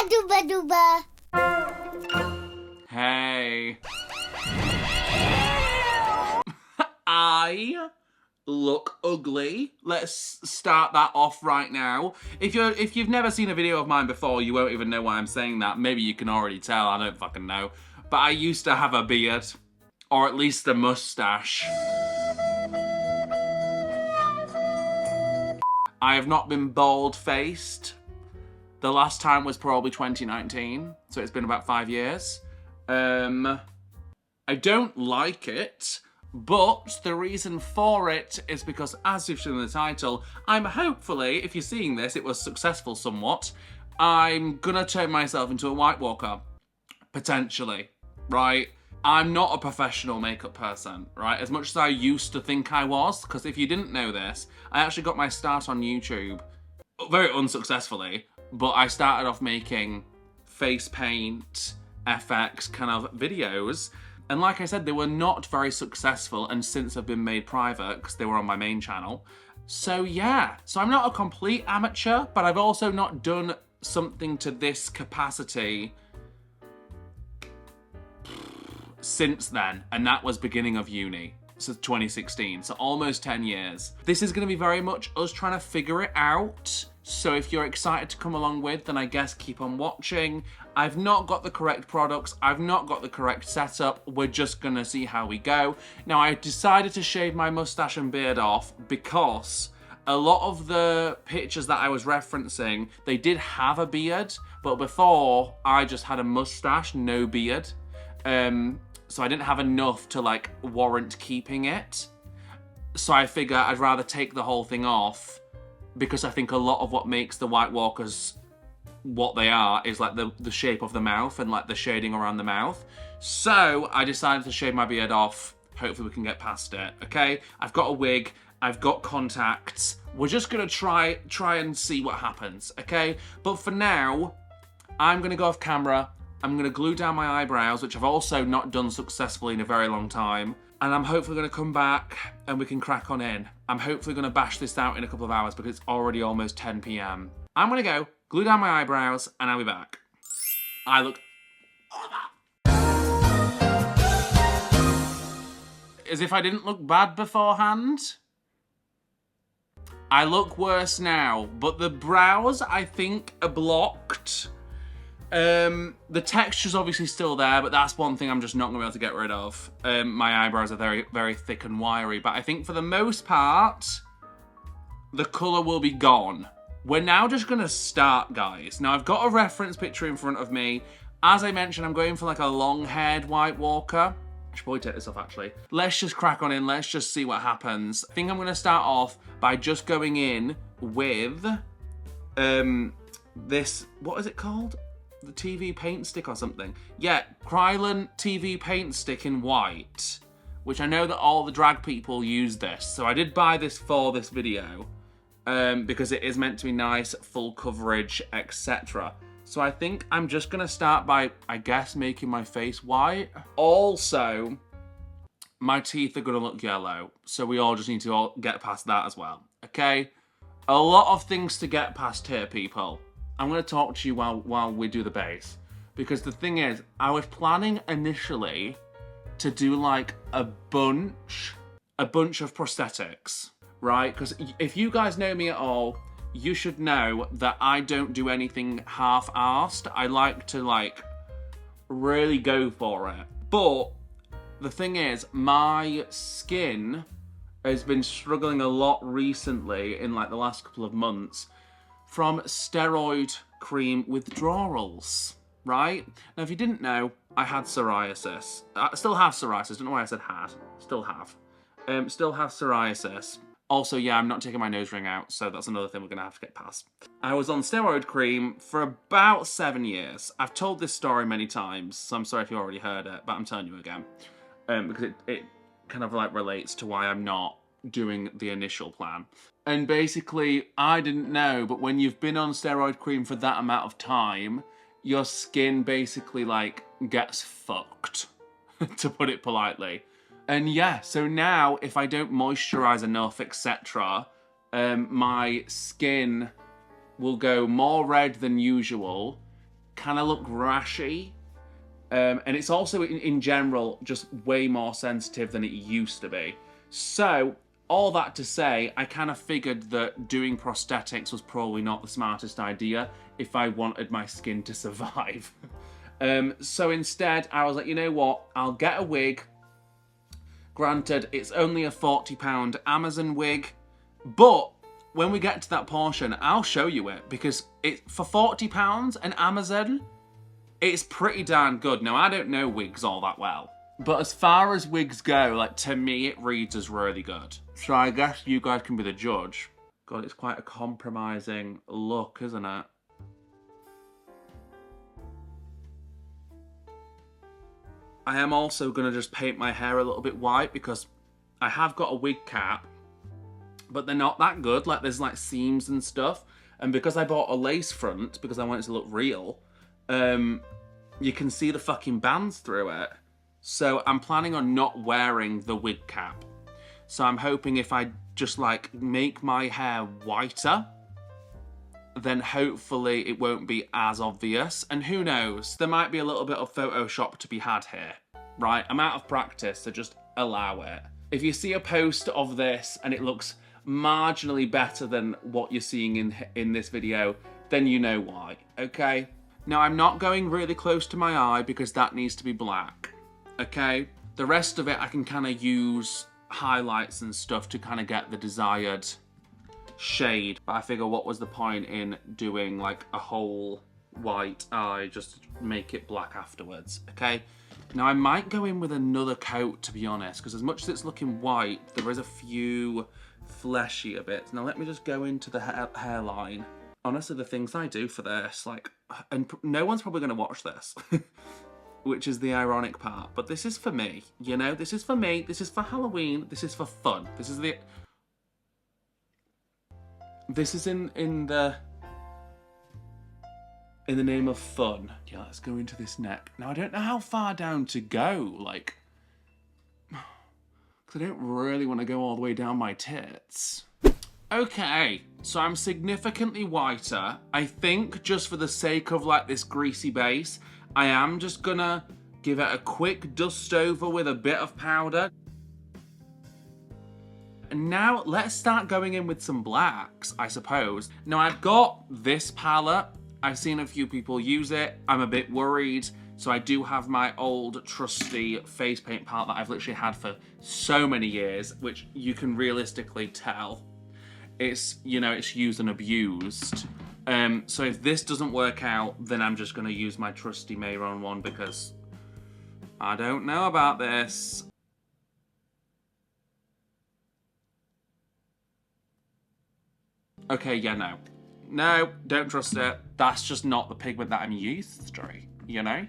Dooba dooba dooba. Hey. I look ugly. Let's start that off right now. If you've never seen a video of mine before, you won't even know why I'm saying that. Maybe you can already tell, I don't fucking know. But I used to have a beard, or at least a mustache. I have not been bald-faced. The last time was probably 2019, so it's been about 5 years. I don't like it, but the reason for it is because, as you've seen in the title, I'm hopefully, if you're seeing this, it was successful somewhat, I'm gonna turn myself into a White Walker. Potentially, right? I'm not a professional makeup person, right? As much as I used to think I was, because if you didn't know this, I actually got my start on YouTube, very unsuccessfully, but I started off making face paint, FX kind of videos. And like I said, they were not very successful and since have been made private because they were on my main channel. So yeah, so I'm not a complete amateur, but I've also not done something to this capacity since then, and that was beginning of uni, so 2016, so almost 10 years. This is going to be very much us trying to figure it out, so if you're excited to come along with, then I guess keep on watching. I've not got the correct products, I've not got the correct setup, we're just going to see how we go. Now, I decided to shave my mustache and beard off because a lot of the pictures that I was referencing, they did have a beard, but before, I just had a mustache, no beard. So I didn't have enough to like warrant keeping it. So I figure I'd rather take the whole thing off because I think a lot of what makes the White Walkers what they are is like the shape of the mouth and like the shading around the mouth. So I decided to shave my beard off. Hopefully we can get past it, okay? I've got a wig, I've got contacts. We're just gonna try and see what happens, okay? But for now, I'm gonna go off camera. I'm going to glue down my eyebrows, which I've also not done successfully in a very long time. And I'm hopefully going to come back and we can crack on in. I'm hopefully going to bash this out in a couple of hours because it's already almost 10 p.m. I'm going to go, glue down my eyebrows, and I'll be back. I look... As if I didn't look bad beforehand. I look worse now, but the brows, I think, are blocked. The texture's obviously still there, but that's one thing I'm just not going to be able to get rid of. My eyebrows are very, very thick and wiry, but I think for the most part, the colour will be gone. We're now just going to start, guys. Now, I've got a reference picture in front of me. As I mentioned, I'm going for like a long-haired White Walker. I should probably take this off, actually. Let's just crack on in. Let's just see what happens. I think I'm going to start off by just going in with this, what is it called? The TV paint stick or something. Yeah, Krylon TV paint stick in white, which I know that all the drag people use this. So I did buy this for this video because it is meant to be nice, full coverage, etc. So I think I'm just gonna start by, I guess, making my face white. Also, my teeth are gonna look yellow. So we all just need to all get past that as well, okay? A lot of things to get past here, people. I'm going to talk to you while we do the base. Because the thing is, I was planning initially to do like a bunch of prosthetics, right? Because if you guys know me at all, you should know that I don't do anything half-arsed. I like to like really go for it. But the thing is, my skin has been struggling a lot recently in like the last couple of months from steroid cream withdrawals, right? Now, if you didn't know, I had psoriasis. I still have psoriasis. Don't know why I said had. Still have. Still have psoriasis. Also, yeah, I'm not taking my nose ring out, so that's another thing we're gonna have to get past. I was on steroid cream for about 7 years. I've told this story many times, so I'm sorry if you already heard it, but I'm telling you again. Because it kind of like relates to why I'm not doing the initial plan. And basically, I didn't know, but when you've been on steroid cream for that amount of time, your skin basically like gets fucked, to put it politely. And yeah, so now if I don't moisturize enough, etc., my skin will go more red than usual, kind of look rashy. And it's also, in general, just way more sensitive than it used to be. So, all that to say, I kind of figured that doing prosthetics was probably not the smartest idea if I wanted my skin to survive. So instead, I was like, you know what? I'll get a wig. Granted, it's only a £40 Amazon wig, but when we get to that portion, I'll show you it, because for £40 an Amazon, it's pretty darn good. Now, I don't know wigs all that well, but as far as wigs go, like, to me, it reads as really good. So I guess you guys can be the judge. God, it's quite a compromising look, isn't it? I am also going to just paint my hair a little bit white because I have got a wig cap, but they're not that good. Like, there's like seams and stuff. And because I bought a lace front, because I want it to look real, you can see the fucking bands through it. So I'm planning on not wearing the wig cap. So I'm hoping if I just like make my hair whiter, then hopefully it won't be as obvious. And who knows, there might be a little bit of Photoshop to be had here, right? I'm out of practice, so just allow it. If you see a post of this and it looks marginally better than what you're seeing in this video, then you know why, okay? Now, I'm not going really close to my eye because that needs to be black, okay? The rest of it, I can kind of use highlights and stuff to kind of get the desired shade. But I figure, what was the point in doing like a whole white eye just to make it black afterwards, okay? Now, I might go in with another coat, to be honest, because as much as it's looking white, there is a few fleshier bits. Now, let me just go into the hairline. Honestly, the things I do for this, like, and no one's probably going to watch this, which is the ironic part, but this is for me, you know? This is for me, this is for Halloween, this is for fun. This is in the name of fun. Yeah, let's go into this neck. Now, I don't know how far down to go, like, because I don't really want to go all the way down my tits. Okay, so I'm significantly whiter. I think just for the sake of like this greasy base, I am just gonna give it a quick dust over with a bit of powder. And now let's start going in with some blacks, I suppose. Now, I've got this palette. I've seen a few people use it. I'm a bit worried. So I do have my old trusty face paint palette that I've literally had for so many years, which you can realistically tell it's, you know, it's used and abused. So if this doesn't work out, then I'm just gonna use my trusty Mayron one because I don't know about this. Okay, yeah, no. No, don't trust it. That's just not the pigment that I'm used to, you know?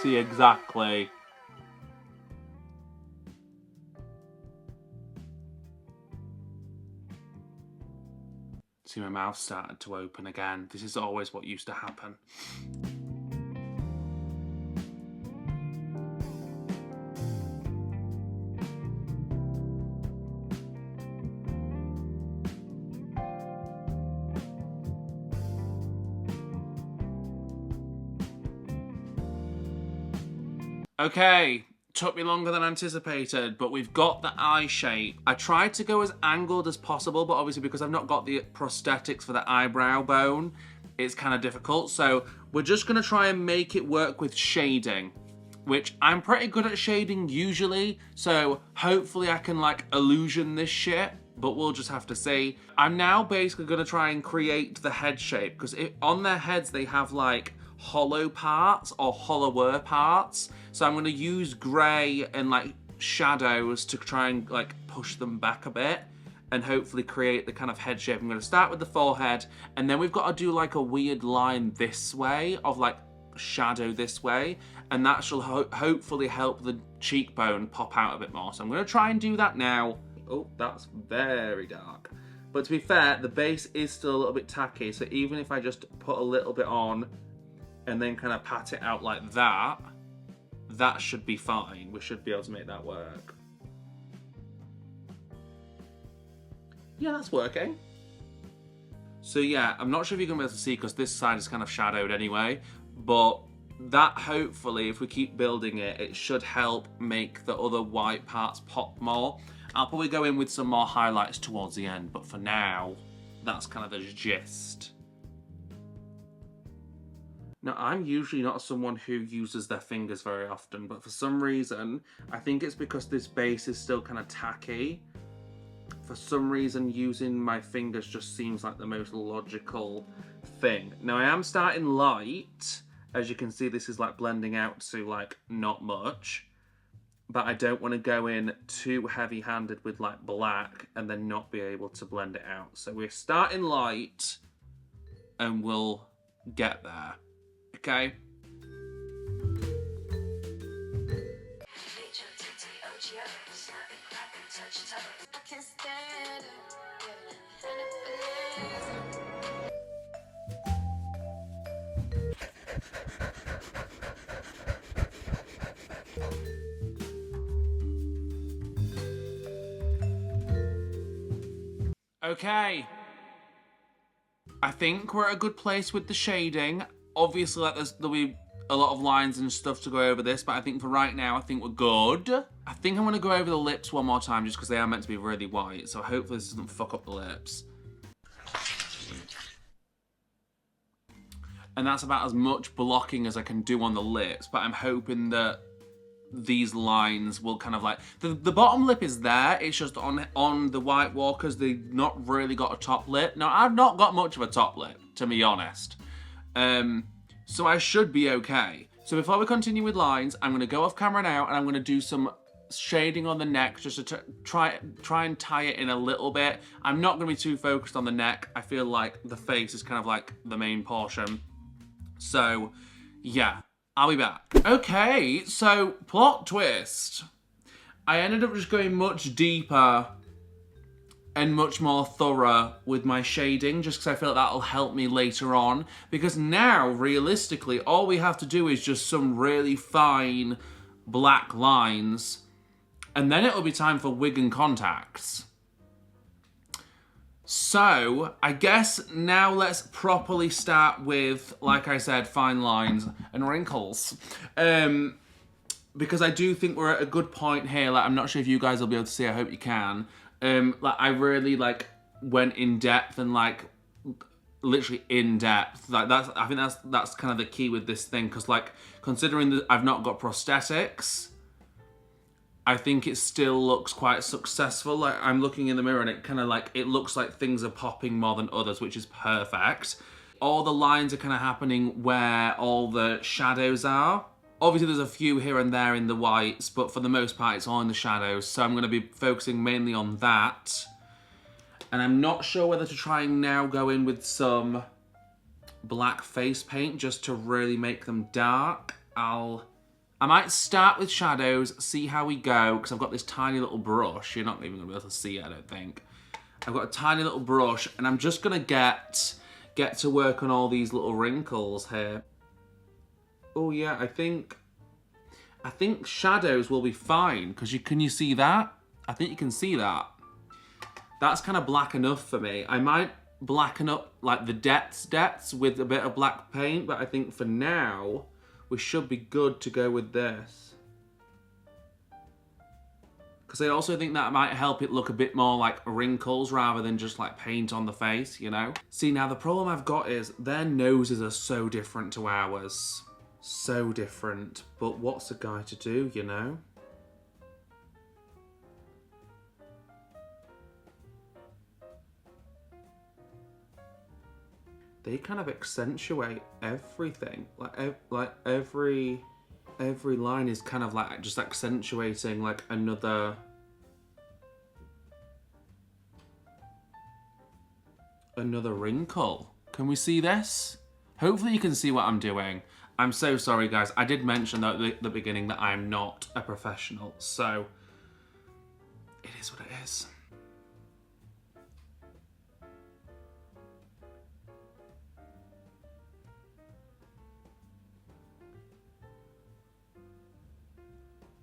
See, exactly. See, my mouth started to open again. This is always what used to happen. Okay, took me longer than anticipated, but we've got the eye shape. I tried to go as angled as possible, but obviously because I've not got the prosthetics for the eyebrow bone, it's kind of difficult. So we're just gonna try and make it work with shading, which I'm pretty good at shading usually. So hopefully I can like illusion this shit, but we'll just have to see. I'm now basically gonna try and create the head shape because on their heads they have like hollow parts or hollower parts. So I'm going to use grey and like shadows to try and like push them back a bit and hopefully create the kind of head shape. I'm going to start with the forehead and then we've got to do like a weird line this way of like shadow this way, and that shall hopefully help the cheekbone pop out a bit more. So I'm going to try and do that now. Oh, that's very dark. But to be fair, the base is still a little bit tacky, so even if I just put a little bit on and then kind of pat it out like that, that should be fine. We should be able to make that work. Yeah, that's working. So yeah, I'm not sure if you're gonna be able to see because this side is kind of shadowed anyway, but that hopefully, if we keep building it, it should help make the other white parts pop more. I'll probably go in with some more highlights towards the end, but for now, that's kind of the gist. Now, I'm usually not someone who uses their fingers very often, but for some reason, I think it's because this base is still kind of tacky. For some reason, using my fingers just seems like the most logical thing. Now, I am starting light. As you can see, this is like blending out to like not much. But I don't want to go in too heavy-handed with like black and then not be able to blend it out. So we're starting light and we'll get there. Okay? Okay. I think we're at a good place with the shading. Obviously, like there'll be a lot of lines and stuff to go over this, but I think for right now, I think we're good. I think I'm gonna go over the lips one more time just because they are meant to be really white, so hopefully this doesn't fuck up the lips. And that's about as much blocking as I can do on the lips, but I'm hoping that these lines will kind of like... The bottom lip is there, it's just on the White Walkers, they've not really got a top lip. Now, I've not got much of a top lip, to be honest. So I should be okay. So before we continue with lines, I'm going to go off camera now and I'm going to do some shading on the neck just to try and tie it in a little bit. I'm not going to be too focused on the neck. I feel like the face is kind of like the main portion. So, yeah, I'll be back. Okay, so plot twist. I ended up just going much deeper and much more thorough with my shading just because I feel like that'll help me later on. Because now, realistically, all we have to do is just some really fine black lines and then it'll be time for wig and contacts. So, I guess now let's properly start with, like I said, fine lines and wrinkles. Because I do think we're at a good point here. Like, I'm not sure if you guys will be able to see, I hope you can. Like, I really, like, went in depth and, like, literally in depth. Like, I think that's kind of the key with this thing. Because, like, considering that I've not got prosthetics, I think it still looks quite successful. Like, I'm looking in the mirror and it kind of like, it looks like things are popping more than others, which is perfect. All the lines are kind of happening where all the shadows are. Obviously, there's a few here and there in the whites, but for the most part, it's all in the shadows. So I'm going to be focusing mainly on that. And I'm not sure whether to try and now go in with some black face paint just to really make them dark. I might start with shadows, see how we go, because I've got this tiny little brush. You're not even going to be able to see it, I don't think. I've got a tiny little brush, and I'm just going to get to work on all these little wrinkles here. Oh yeah, I think shadows will be fine, because can you see that? I think you can see that. That's kind of black enough for me. I might blacken up like the depths with a bit of black paint, but I think for now, we should be good to go with this. Because I also think that might help it look a bit more like wrinkles rather than just like paint on the face, you know? See, now the problem I've got is their noses are so different to ours. So different. But what's a guy to do, you know? They kind of accentuate everything. Like every line is kind of like just accentuating like another wrinkle. Can we see this? Hopefully you can see what I'm doing. I'm so sorry, guys. I did mention though at the beginning that I'm not a professional, so it is what it is.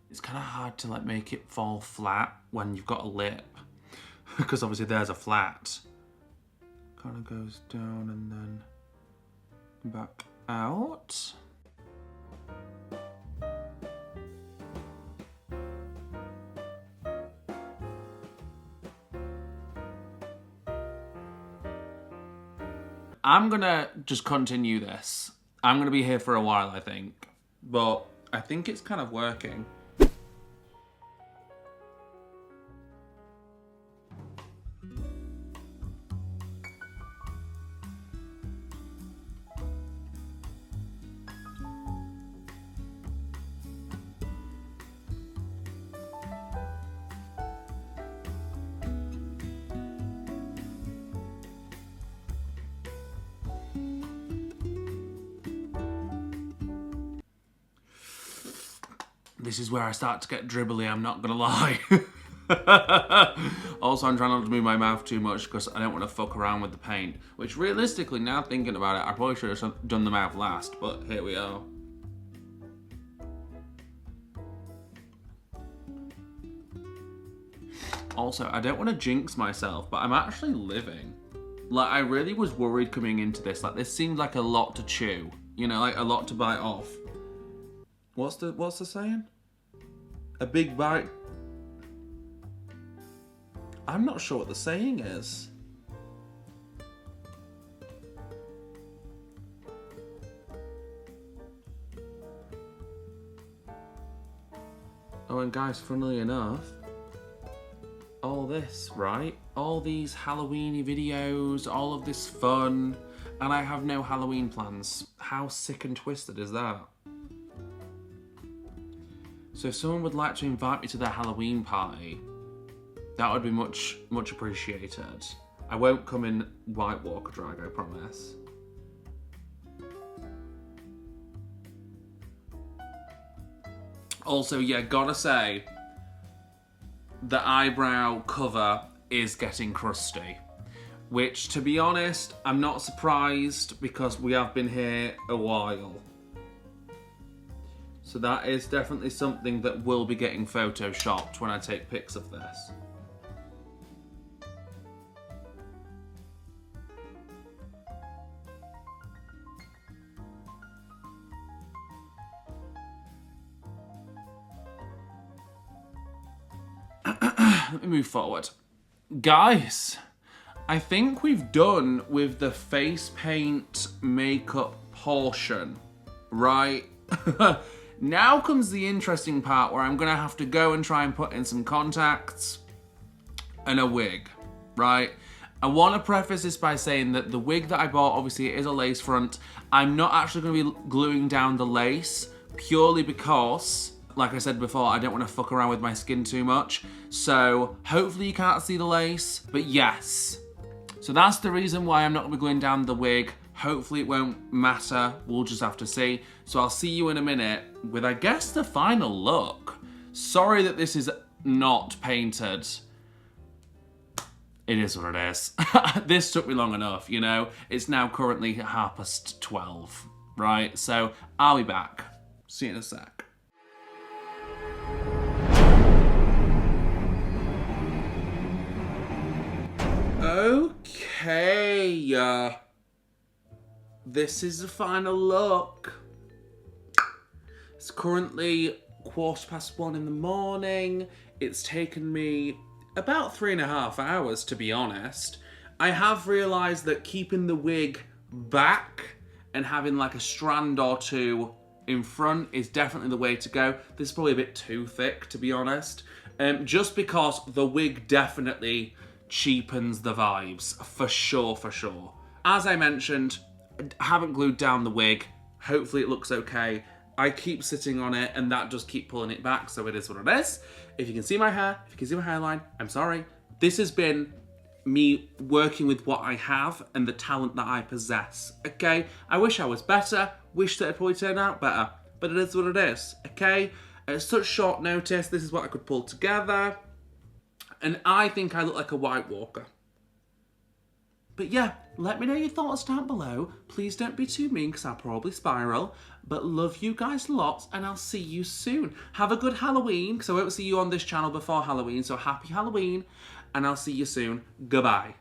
It's kind of hard to like make it fall flat when you've got a lip because obviously there's a flat. kind of goes down and then back out. I'm gonna just continue this. I'm gonna be here for a while, I think. But I think it's kind of working. This is where I start to get dribbly, I'm not gonna lie. Also, I'm trying not to move my mouth too much because I don't want to fuck around with the paint. Which realistically, now thinking about it, I probably should have done the mouth last, but here we are. Also, I don't want to jinx myself, but I'm actually living. Like, I really was worried coming into this. Like, this seemed like a lot to chew. You know, like a lot to bite off. What's the saying? A big bite. I'm not sure what the saying is. Oh, and guys, funnily enough, all this, right? All these Halloween-y videos, all of this fun, and I have no Halloween plans. How sick and twisted is that? So if someone would like to invite me to their Halloween party, that would be much, much appreciated. I won't come in White Walker drag, I promise. Also, yeah, gotta say, the eyebrow cover is getting crusty. Which, to be honest, I'm not surprised because we have been here a while. So that is definitely something that will be getting photoshopped when I take pics of this. Let me move forward. Guys, I think we've done with the face paint makeup portion, right? Now comes the interesting part where I'm gonna have to go and try and put in some contacts and a wig, right? I want to preface this by saying that the wig that I bought, obviously it is a lace front. I'm not actually gonna be gluing down the lace purely because, like I said before, I don't want to fuck around with my skin too much. So hopefully you can't see the lace, but yes. So that's the reason why I'm not gonna be gluing down the wig. Hopefully it won't matter, we'll just have to see. So I'll see you in a minute with, I guess, the final look. Sorry that this is not painted. It is what it is. This took me long enough, you know? It's now currently 12:30, right? So I'll be back. See you in a sec. Okay, this is the final look. It's currently 1:15 in the morning. It's taken me about 3.5 hours, to be honest. I have realised that keeping the wig back and having like a strand or two in front is definitely the way to go. This is probably a bit too thick, to be honest. Just because the wig definitely cheapens the vibes, for sure, for sure. As I mentioned, I haven't glued down the wig. Hopefully it looks okay. I keep sitting on it and that does keep pulling it back, so it is what it is. If you can see my hair, if you can see my hairline, I'm sorry. This has been me working with what I have and the talent that I possess, okay? I wish I was better, wish that it'd probably turn out better, but it is what it is, okay? At such short notice, this is what I could pull together. And I think I look like a White Walker. But yeah, let me know your thoughts down below. Please don't be too mean because I'll probably spiral. But love you guys lots and I'll see you soon. Have a good Halloween because I won't see you on this channel before Halloween. So happy Halloween and I'll see you soon. Goodbye.